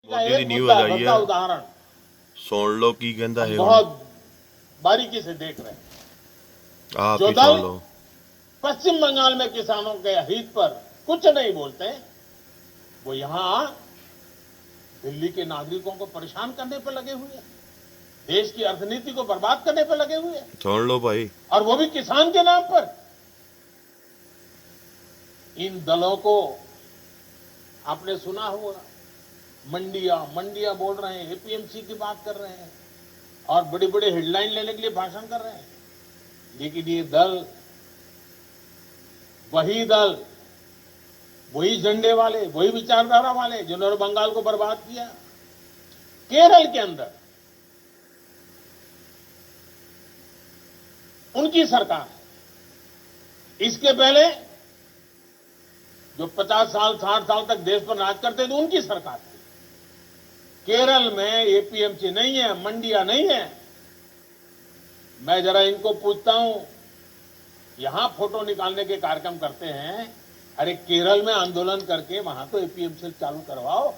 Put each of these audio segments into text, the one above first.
ਮੋਦੀ ਦੀ एक ਨਿਊਜ਼ मुद्दा ਆਈ भद्दा ਹੈ, उदाहरण ਸੁਣ ਲਓ ਕੀ ਕਹਿੰਦਾ हम ਇਹ ਹੁਣ। बहुत बारीकी से देख रहे हैं। ਆਪ जो ਹੀ दल ਸੁਣ ਲਓ। पश्चिम बंगाल में किसानों के हित पर कुछ नहीं बोलते, वो यहां दिल्ली के नागरिकों को परेशान करने पर लगे हुए हैं, देश की अर्थनीति को बर्बाद करने पर लगे हुए हैं, ਸੁਣ लਓ भाई। और वो भी किसान के नाम पर। इन दलों को आपने सुना होगा, मंडियां मंडियां बोल रहे हैं, एपीएमसी की बात कर रहे हैं और बड़े बड़े हेडलाइन लेने के लिए भाषण कर रहे हैं। लेकिन ये दल, वही झंडे वाले, वही विचारधारा वाले जिन्होंने बंगाल को बर्बाद किया। केरल के अंदर उनकी सरकार है। इसके पहले जो 50 साल 60 साल तक देश पर राज करते थे उनकी सरकार थी। केरल में एपीएमसी नहीं है, मंडियां नहीं है। मैं जरा इनको पूछता हूं, यहां फोटो निकालने के कार्यक्रम करते हैं, अरे केरल में आंदोलन करके वहां तो एपीएमसी चालू करवाओ।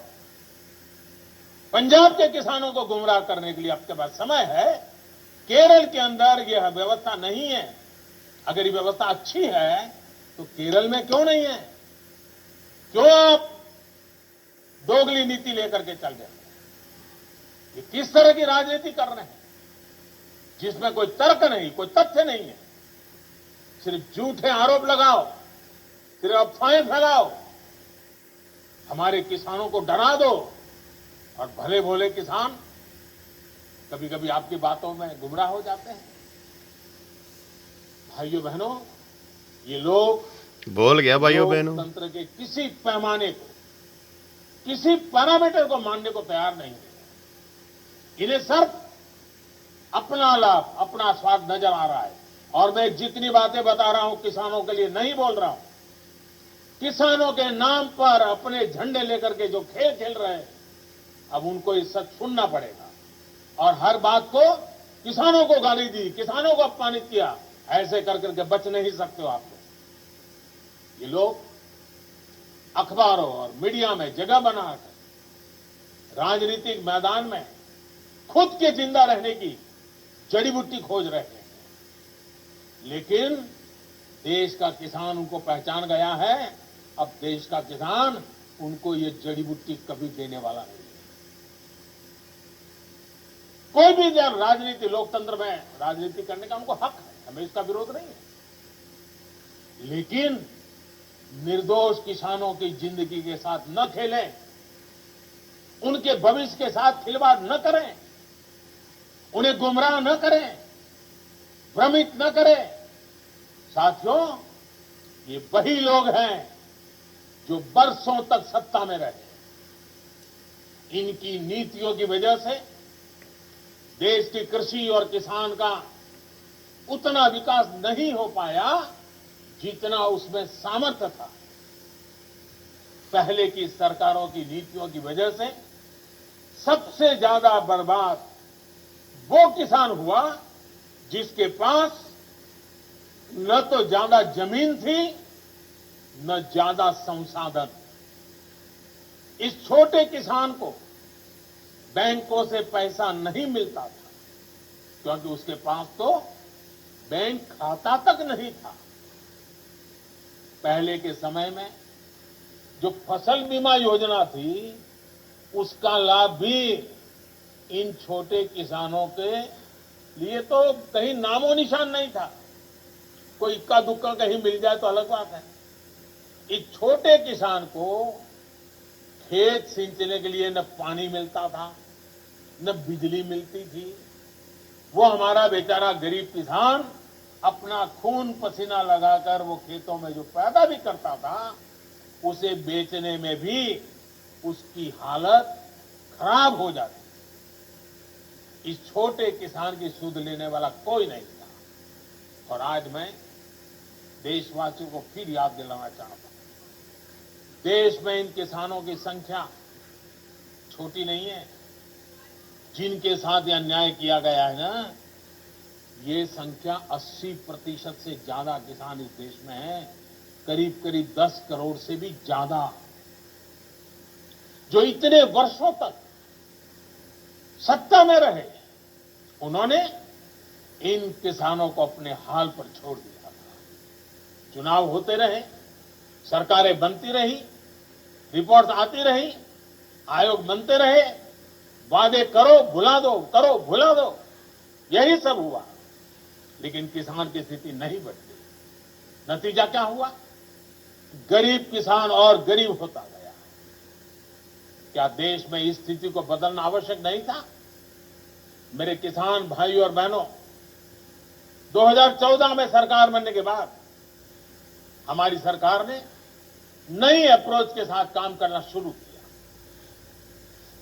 पंजाब के किसानों को गुमराह करने के लिए आपके पास समय है। केरल के अंदर यह व्यवस्था नहीं है। अगर ये व्यवस्था अच्छी है तो केरल में क्यों नहीं है? क्यों आप दोगली नीति लेकर के चल रहे हैं? ये किस तरह की राजनीति कर रहे हैं जिसमें कोई तर्क नहीं, कोई तथ्य नहीं है? सिर्फ झूठे आरोप लगाओ, सिर्फ अफवाहें फैलाओ, हमारे किसानों को डरा दो और भले भोले किसान कभी कभी आपकी बातों में गुमराह हो जाते हैं। भाइयों बहनों, ये लोग बोल गया भाइयों बहनों। लोकतंत्र के किसी पैमाने को, किसी पैरामीटर को मानने को तैयार नहीं है। इन्हें सिर्फ अपना लाभ, अपना स्वार्थ नजर आ रहा है। और मैं जितनी बातें बता रहा हूं किसानों के लिए नहीं बोल रहा हूं। किसानों के नाम पर अपने झंडे लेकर के जो खेल खेल रहे हैं, अब उनको ये सच सुनना पड़ेगा। और हर बात को किसानों को गाली दी, किसानों को अपमानित किया, ऐसे कर करके बच नहीं सकते हो आप लोग। ये लोग अखबारों और मीडिया में जगह बनाकर राजनीतिक मैदान में खुद के जिंदा रहने की जड़ी बूटी खोज रहे हैं। लेकिन देश का किसान उनको पहचान गया है। अब देश का किसान उनको ये जड़ी बूटी कभी देने वाला नहीं है। कोई भी जब राजनीति, लोकतंत्र में राजनीति करने का उनको हक है, हमें इसका विरोध नहीं है। लेकिन निर्दोष किसानों की जिंदगी के साथ न खेलें, उनके भविष्य के साथ खिलवाड़ न करें, उन्हें गुमराह न करें, भ्रमित न करें। साथियों, ये वही लोग हैं जो बरसों तक सत्ता में रहे। इनकी नीतियों की वजह से देश की कृषि और किसान का उतना विकास नहीं हो पाया जितना उसमें सामर्थ्य था। पहले की सरकारों की नीतियों की वजह से सबसे ज्यादा बर्बाद वो किसान हुआ जिसके पास न तो ज्यादा जमीन थी, न ज्यादा संसाधन। इस छोटे किसान को बैंकों से पैसा नहीं मिलता था क्योंकि उसके पास तो बैंक खाता तक नहीं था। पहले के समय में जो फसल बीमा योजना थी, उसका लाभ भी इन छोटे किसानों के लिए तो कहीं नामो निशान नहीं था। कोई इक्का दुक्का कहीं मिल जाए तो अलग बात है। इस छोटे किसान को खेत सींचने के लिए न पानी मिलता था, न बिजली मिलती थी। वो हमारा बेचारा गरीब किसान अपना खून पसीना लगाकर वो खेतों में जो पैदा भी करता था, उसे बेचने में भी उसकी हालत खराब हो जाती। इस छोटे किसान की सुध लेने वाला कोई नहीं था। और आज मैं देशवासियों को फिर याद दिलाना चाहता हूं, देश में इन किसानों की संख्या छोटी नहीं है। जिनके साथ यह अन्याय किया गया है ना, ये संख्या 80% से ज्यादा किसान इस देश में हैं, करीब करीब 10 करोड़ से भी ज्यादा। जो इतने वर्षों तक सत्ता में रहे, उन्होंने इन किसानों को अपने हाल पर छोड़ दिया था। चुनाव होते रहे, सरकारें बनती रही, रिपोर्ट आती रही, आयोग बनते रहे, वादे करो भुला दो, करो भुला दो, यही सब हुआ। लेकिन किसान की स्थिति नहीं बदली। नतीजा क्या हुआ? गरीब किसान और गरीब होता गया। क्या देश में इस स्थिति को बदलना आवश्यक नहीं था? मेरे किसान भाइयों और बहनों, 2014 में सरकार बनने के बाद हमारी सरकार ने नई अप्रोच के साथ काम करना शुरू किया।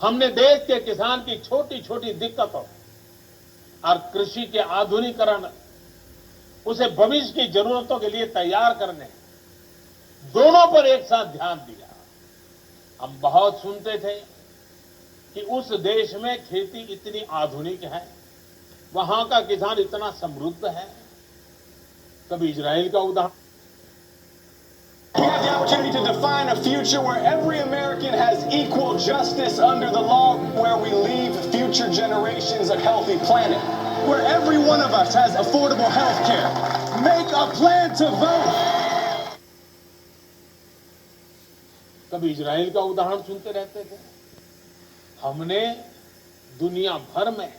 हमने देश के किसान की छोटी छोटी दिक्कतों और कृषि के आधुनिकीकरण, उसे भविष्य की जरूरतों के लिए तैयार करने, दोनों पर एक साथ ध्यान दिया। हम बहुत सुनते थे कि उस देश में खेती इतनी आधुनिक है, वहां का किसान इतना समृद्ध है। कभी इजराइल का उदाहरण, We have the opportunity to define a future where every American has equal justice under the law, where we leave future generations a healthy planet, where every one of us has affordable health care. Make a plan to vote. कभी Israel का उदाहरण सुनते रहते थे। हमने दुनिया भर में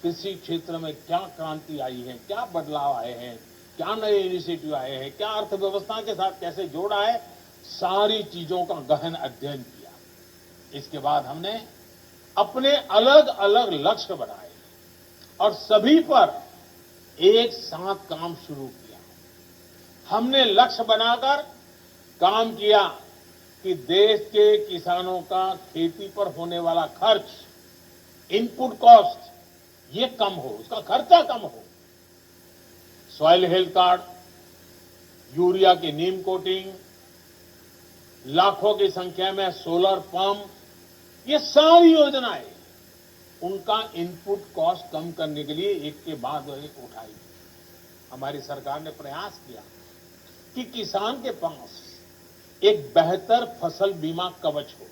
कृषि क्षेत्र में क्या क्रांति आई है, क्या बदलाव आए हैं, क्या नए इनिशिएटिव आए हैं, क्या अर्थव्यवस्था के साथ कैसे जोड़ा है, सारी चीजों का गहन अध्ययन किया। इसके बाद हमने अपने अलग अलग लक्ष्य बनाए और सभी पर एक साथ काम शुरू किया। हमने लक्ष्य बनाकर काम किया कि देश के किसानों का खेती पर होने वाला खर्च, इनपुट कॉस्ट, ये कम हो, उसका खर्चा कम हो। सॉइल हेल्थ कार्ड, यूरिया की नीम कोटिंग, लाखों की संख्या में सोलर पंप, ये सारी योजनाएं उनका इनपुट कॉस्ट कम करने के लिए एक के बाद एक उठाई। हमारी सरकार ने प्रयास किया कि किसान के पास एक बेहतर फसल बीमा कवच हो।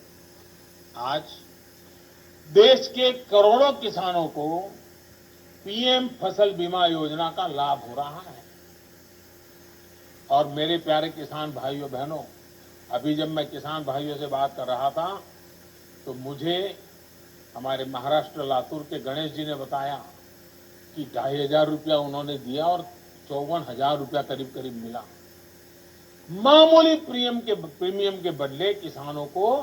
आज देश के करोड़ों किसानों को पीएम फसल बीमा योजना का लाभ हो रहा है। और मेरे प्यारे किसान भाइयों बहनों, अभी जब मैं किसान भाइयों से बात कर रहा था तो मुझे हमारे महाराष्ट्र लातूर के गणेश जी ने बताया कि 2,500 रुपया उन्होंने दिया और 54,000 रुपया करीब करीब मिला। मामूली प्रीमियम के बदले किसानों को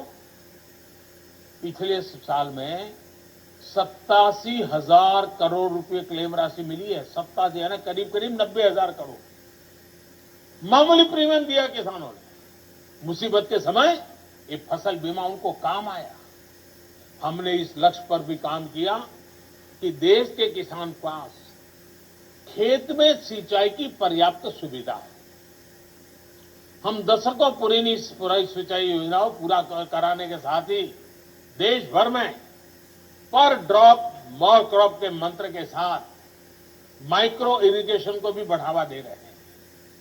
पिछले साल में 87,000 करोड़ रुपए क्लेम राशि मिली है। 87 यानी करीब करीब 90,000 करोड़ मामूली प्रीमियम दिया किसानों ने। मुसीबत के समय ये फसल बीमा उनको काम आया। हमने इस लक्ष्य पर भी काम किया कि देश के किसान पास खेत में सिंचाई की पर्याप्त सुविधा है। हम दशकों पुरानी सिंचाई योजनाओं पूरा कराने के साथ ही देश भर में पर ड्रॉप मोर क्रॉप के मंत्र के साथ माइक्रो इरिगेशन को भी बढ़ावा दे रहे हैं।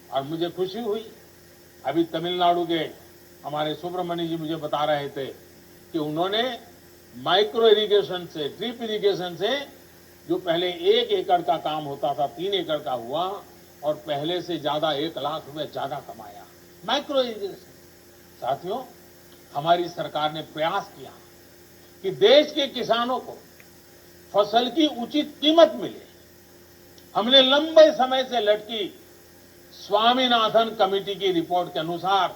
और मुझे खुशी हुई, अभी तमिलनाडु के हमारे सुब्रमण्य जी मुझे बता रहे थे कि उन्होंने माइक्रो इरिगेशन से, ड्रिप इरिगेशन से, जो पहले 1 एकड़ का काम होता था 3 एकड़ का हुआ और पहले से ज्यादा 1 लाख रुपए ज्यादा कमाया। Micro irrigation. साथियों, हमारी सरकार ने प्रयास किया कि देश के किसानों को फसल की उचित कीमत मिले। हमने लंबे समय से लटकी स्वामीनाथन कमेटी की रिपोर्ट के अनुसार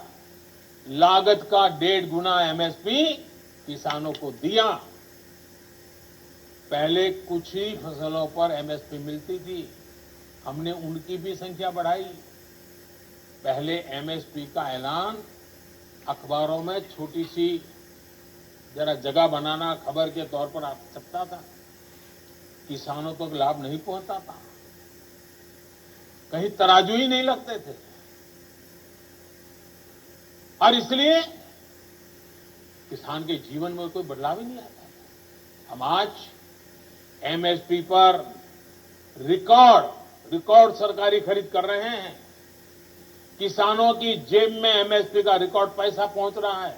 लागत का 1.5 गुना एमएसपी किसानों को दिया। पहले कुछ ही फसलों पर एमएसपी मिलती थी, हमने उनकी भी संख्या बढ़ाई। पहले एमएसपी का ऐलान अखबारों में छोटी सी जरा जगह बनाना खबर के तौर पर आ सकता था, किसानों तक लाभ नहीं पहुंचता था, कहीं तराजू ही नहीं लगते थे। और इसलिए किसान के जीवन में कोई बदलाव ही नहीं आता। हम आज एमएसपी पर रिकॉर्ड सरकारी खरीद कर रहे हैं। किसानों की जेब में एमएसपी का रिकॉर्ड पैसा पहुंच रहा है।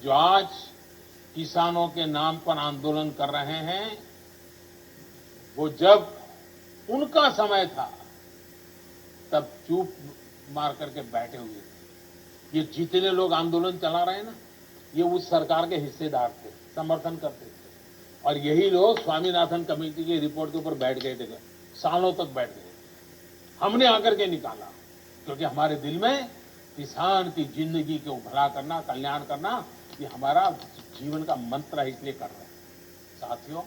जो आज किसानों के नाम पर आंदोलन कर रहे हैं, वो जब उनका समय था तब चुप मार करके बैठे हुए थे। ये जितने लोग आंदोलन चला रहे हैं ना, ये उस सरकार के हिस्सेदार थे, समर्थन करते थे। और यही लोग स्वामीनाथन कमेटी की रिपोर्ट के ऊपर बैठ गए थे, सालों तक बैठ गए। हमने आकर के निकाला, क्योंकि हमारे दिल में किसान की जिंदगी को भला करना, कल्याण करना, ये हमारा जीवन का मंत्र है, इसलिए कर रहे हैं। साथियों,